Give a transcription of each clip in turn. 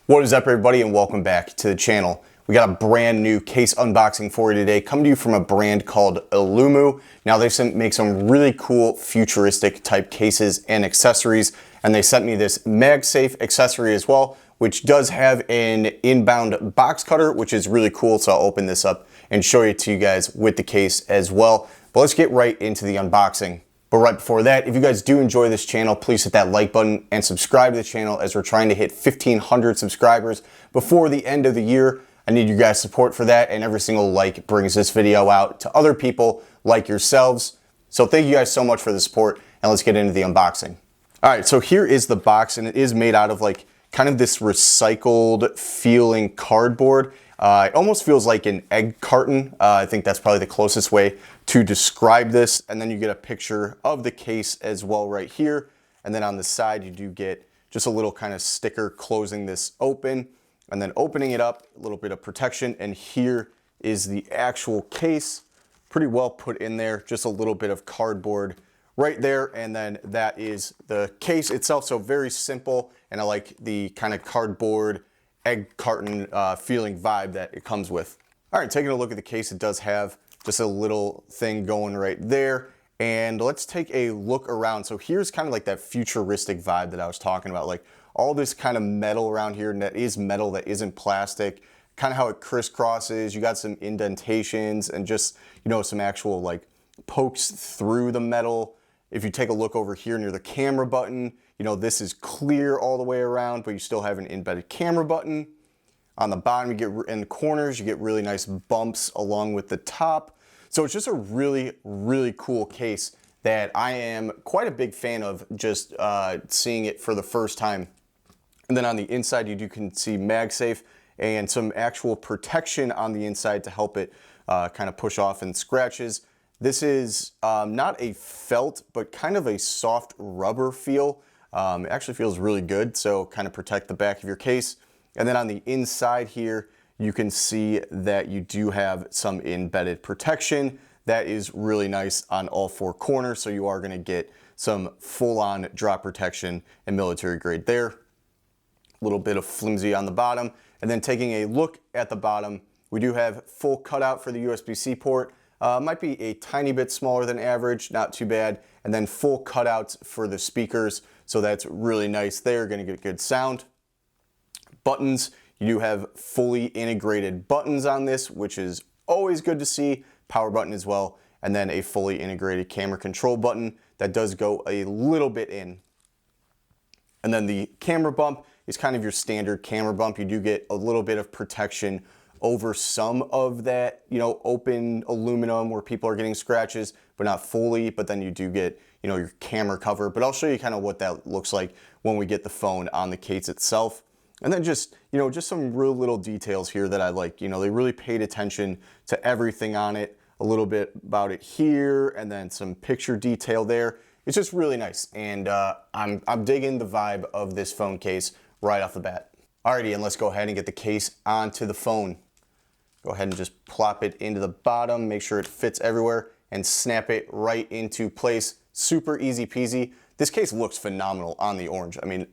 What is up, everybody, and welcome back to the channel. We got a brand new case unboxing for you today, coming to you from a brand called Aulumu. Now they make some really cool futuristic type cases and accessories, and they sent me this MagSafe accessory as well, which does have an inbound box cutter, which is really cool. So I'll open this up and show it to you guys with the case as well. But let's get right into the unboxing. But right before that, if you guys do enjoy this channel, please hit that like button and subscribe to the channel as we're trying to hit 1,500 subscribers before the end of the year. I need you guys' support for that, and every single like brings this video out to other people like yourselves. So thank you guys so much for the support, and let's get into the unboxing. All right, so here is the box, and it is made out of like kind of this recycled feeling cardboard. It almost feels like an egg carton. I think that's probably the closest way to describe this. And then you get a picture of the case as well right here. And then on the side, you do get just a little kind of sticker closing this open. And then opening it up, a little bit of protection. And here is the actual case. Pretty well put in there, just a little bit of cardboard right there. And then that is the case itself. So very simple. And I like the kind of cardboard egg carton feeling vibe that it comes with. All right, taking a look at the case, it does have just a little thing going right there. And let's take a look around. So here's kind of like that futuristic vibe that I was talking about, like all this kind of metal around here, and that is metal, that isn't plastic, kind of how it crisscrosses. You got some indentations and just, you know, some actual like pokes through the metal. If you take a look over here near the camera button, you know, this is clear all the way around, but you still have an embedded camera button. On the bottom, you get in the corners, you get really nice bumps along with the top. So it's just a really, really cool case that I am quite a big fan of, just seeing it for the first time. And then on the inside, you can see MagSafe and some actual protection on the inside to help it kind of push off and scratches. This is not a felt, but kind of a soft rubber feel. It actually feels really good, so kind of protect the back of your case. And then on the inside here, you can see that you do have some embedded protection. That is really nice on all four corners, so you are going to get some full-on drop protection and military grade there. A little bit of flimsy on the bottom. And then taking a look at the bottom, we do have full cutout for the USB-C port. Might be a tiny bit smaller than average, not too bad. And then full cutouts for the speakers, so that's really nice there, gonna get good sound. Buttons, you do have fully integrated buttons on this, which is always good to see. Power button as well, and then a fully integrated camera control button that does go a little bit in. And then the camera bump is kind of your standard camera bump. You do get a little bit of protection over some of that, you know, open aluminum where people are getting scratches, but not fully. But then you do get, you know, your camera cover. But I'll show you kind of what that looks like when we get the phone on the case itself. And then just, you know, just some real little details here that I like. You know, they really paid attention to everything on it, a little bit about it here, and then some picture detail there. It's just really nice. And I'm digging the vibe of this phone case right off the bat. Alrighty, and let's go ahead and get the case onto the phone. Go ahead and just plop it into the bottom, make sure it fits everywhere, and snap it right into place. Super easy peasy. This case looks phenomenal on the orange. I mean,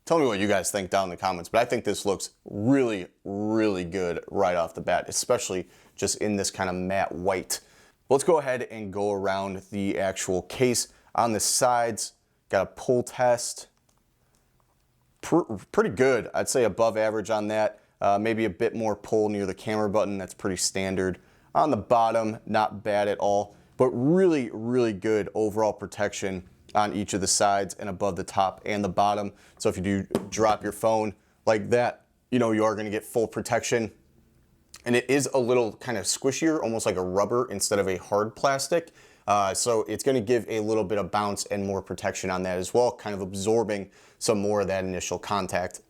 tell me what you guys think down in the comments, but I think this looks really, really good right off the bat, especially just in this kind of matte white. Let's go ahead and go around the actual case. On the sides, got a pull test. Pretty good. I'd say above average on that. Maybe a bit more pull near the camera button. That's pretty standard. On the bottom, not bad at all, but really, really good overall protection on each of the sides and above the top and the bottom. So if you do drop your phone like that, you know, you are going to get full protection. And it is a little kind of squishier, almost like a rubber instead of a hard plastic. So it's going to give a little bit of bounce and more protection on that as well, kind of absorbing some more of that initial contact.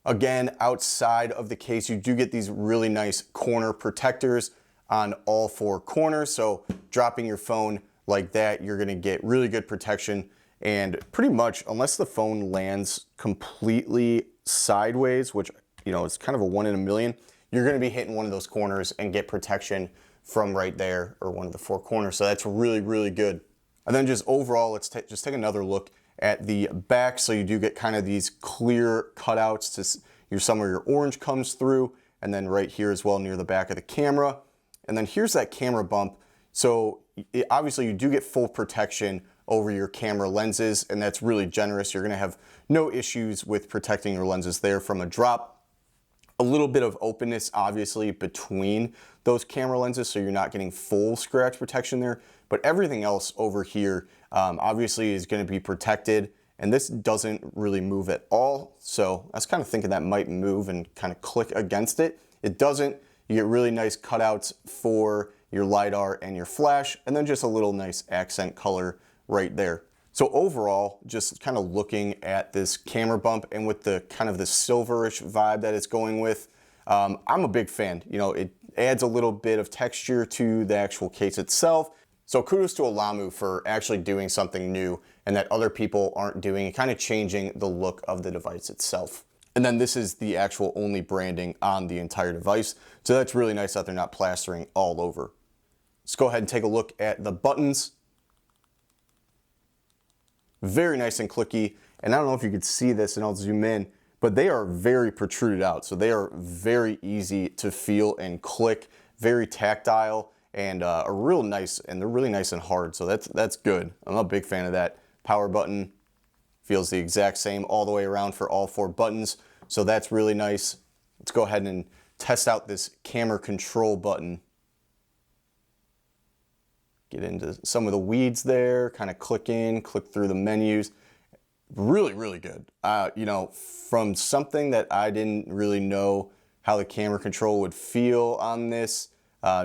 Again, outside of the case, you do get these really nice corner protectors on all four corners. So dropping your phone like that, you're gonna get really good protection. And pretty much, unless the phone lands completely sideways, which, you know, it's kind of a 1 in a million, you're gonna be hitting one of those corners and get protection from right there, or one of the four corners. So that's really, really good. And then just overall, let's just take another look at the back. So you do get kind of these clear cutouts to, somewhere your orange comes through, and then right here as well near the back of the camera. And then here's that camera bump. So obviously you do get full protection over your camera lenses, and that's really generous. You're gonna have no issues with protecting your lenses there from a drop. A little bit of openness obviously between those camera lenses, so you're not getting full scratch protection there, but everything else over here obviously is gonna be protected, and this doesn't really move at all. So I was kind of thinking that might move and kind of click against it. It doesn't. You get really nice cutouts for your LiDAR and your flash, and then just a little nice accent color right there. So overall, just kind of looking at this camera bump and with the kind of the silverish vibe that it's going with, I'm a big fan. You know, it adds a little bit of texture to the actual case itself. So kudos to Aulumu for actually doing something new and that other people aren't doing, and kind of changing the look of the device itself. And then this is the actual only branding on the entire device. So that's really nice that they're not plastering all over. Let's go ahead and take a look at the buttons. Very nice and clicky. And I don't know if you could see this, and I'll zoom in, but they are very protruded out. So they are very easy to feel and click, very tactile, and are real nice, and they're really nice and hard. So that's good. I'm a big fan of that. Power button feels the exact same all the way around for all 4 buttons. So that's really nice. Let's go ahead and test out this camera control button. Get into some of the weeds there, kind of click in, click through the menus. Really, really good. You know, from something that I didn't really know how the camera control would feel on this,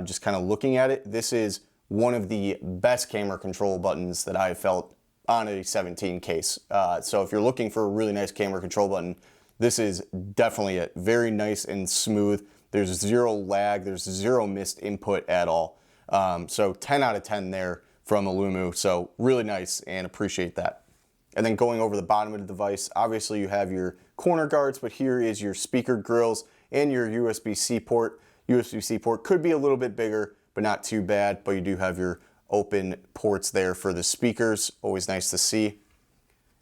just kind of looking at it, this is one of the best camera control buttons that I felt on a 17 case. So if you're looking for a really nice camera control button, this is definitely it. Very nice and smooth. There's zero lag, there's zero missed input at all. So 10 out of 10 there from Aulumu. So really nice, and appreciate that. And then going over the bottom of the device, obviously you have your corner guards, but here is your speaker grills and your USB-C port. USB-C port could be a little bit bigger, but not too bad. But you do have your open ports there for the speakers. Always nice to see.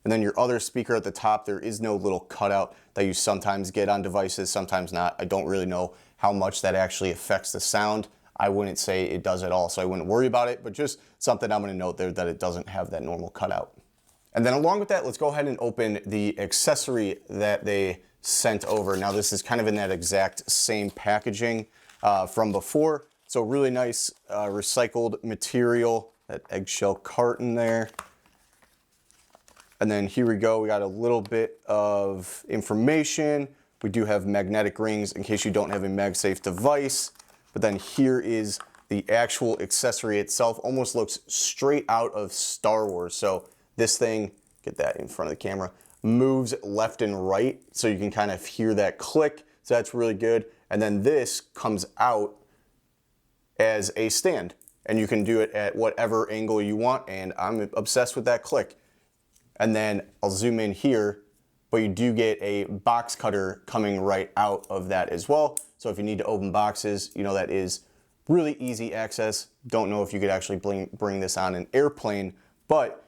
And then your other speaker at the top, there is no little cutout that you sometimes get on devices, sometimes not. I don't really know how much that actually affects the sound. I wouldn't say it does at all, so I wouldn't worry about it, but just something I'm gonna note there, that it doesn't have that normal cutout. And then along with that, let's go ahead and open the accessory that they sent over. Now this is kind of in that exact same packaging from before. So really nice recycled material, that eggshell carton there. And then here we go, we got a little bit of information. We do have magnetic rings in case you don't have a MagSafe device. But then here is the actual accessory itself. Almost looks straight out of Star Wars. So this thing, get that in front of the camera, moves left and right, so you can kind of hear that click. So that's really good. And then this comes out as a stand, and you can do it at whatever angle you want, and I'm obsessed with that click. And then I'll zoom in here, but you do get a box cutter coming right out of that as well. So if you need to open boxes, you know, that is really easy access. Don't know if you could actually bring this on an airplane, but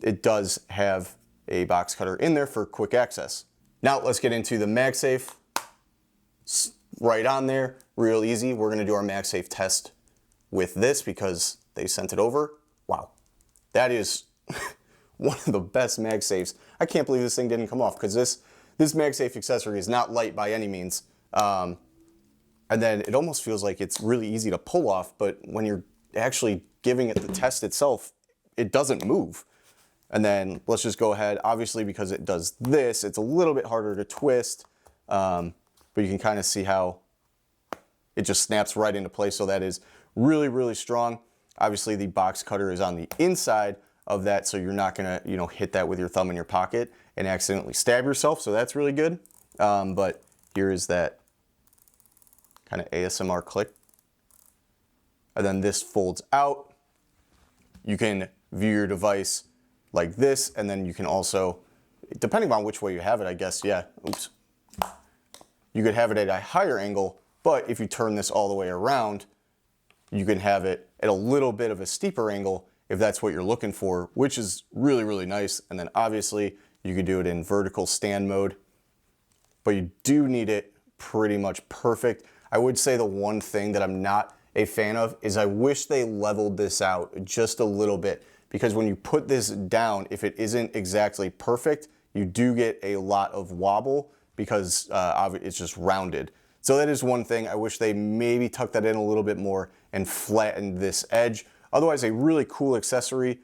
it does have a box cutter in there for quick access. Now let's get into the MagSafe. Right on there, real easy. We're gonna do our MagSafe test with this because they sent it over. Wow, that is one of the best MagSafes. I can't believe this thing didn't come off, because this MagSafe accessory is not light by any means. And then it almost feels like it's really easy to pull off, but when you're actually giving it the test itself, it doesn't move. And then let's just go ahead. Obviously, because it does this, it's a little bit harder to twist, but you can kind of see how it just snaps right into place. So that is really, really strong. Obviously, the box cutter is on the inside of that, so you're not gonna, you know, hit that with your thumb in your pocket and accidentally stab yourself. So that's really good. But here is that kind of ASMR click. And then this folds out. You can view your device like this, and then you can also, depending on which way you have it, I guess, yeah, oops. You could have it at a higher angle, but if you turn this all the way around, you can have it at a little bit of a steeper angle if that's what you're looking for, which is really, really nice. And then obviously you could do it in vertical stand mode. but you do need it pretty much perfect. I would say the one thing that I'm not a fan of is I wish they leveled this out just a little bit, because when you put this down, if it isn't exactly perfect, you do get a lot of wobble because it's just rounded. So that is one thing. I wish they maybe tucked that in a little bit more and flattened this edge. Otherwise, a really cool accessory,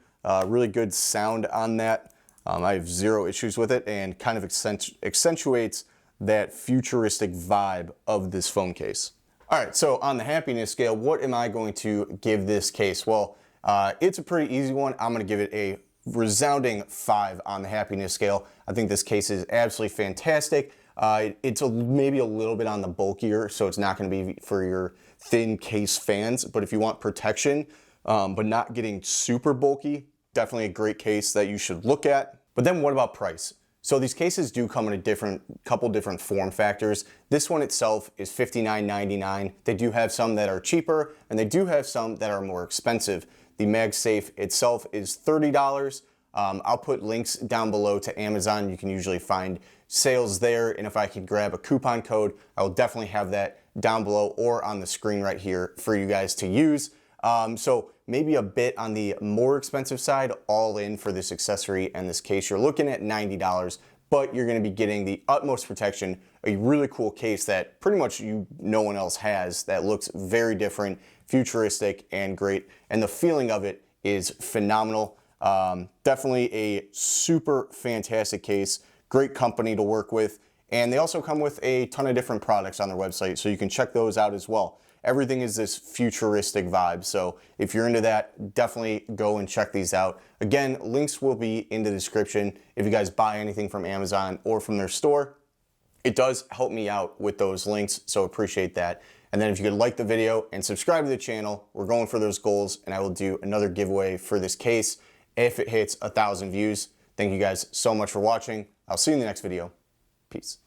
really good sound on that. I have zero issues with it, and kind of accentuates that futuristic vibe of this phone case. All right, so on the happiness scale, what am I going to give this case? Well, it's a pretty easy one. I'm gonna give it a resounding 5 on the happiness scale. I think this case is absolutely fantastic. It's maybe a little bit on the bulkier, so it's not gonna be for your thin case fans, but if you want protection, but not getting super bulky, definitely a great case that you should look at. But then what about price? So these cases do come in a couple different form factors. This one itself is $59.99. They do have some that are cheaper, and they do have some that are more expensive. The MagSafe itself is $30. I'll put links down below to Amazon. You can usually find sales there, and if I can grab a coupon code, I will definitely have that down below or on the screen right here for you guys to use. So maybe a bit on the more expensive side, all in for this accessory and this case. You're looking at $90, but you're gonna be getting the utmost protection, a really cool case that pretty much no one else has, that looks very different, futuristic, and great. And the feeling of it is phenomenal. Definitely a super fantastic case, great company to work with. And they also come with a ton of different products on their website, so you can check those out as well. Everything is this futuristic vibe, so if you're into that, definitely go and check these out. Again, links will be in the description if you guys buy anything from Amazon or from their store. It does help me out with those links, so appreciate that. And then if you could like the video and subscribe to the channel, we're going for those goals, and I will do another giveaway for this case if it hits 1,000 views. Thank you guys so much for watching. I'll see you in the next video. Peace.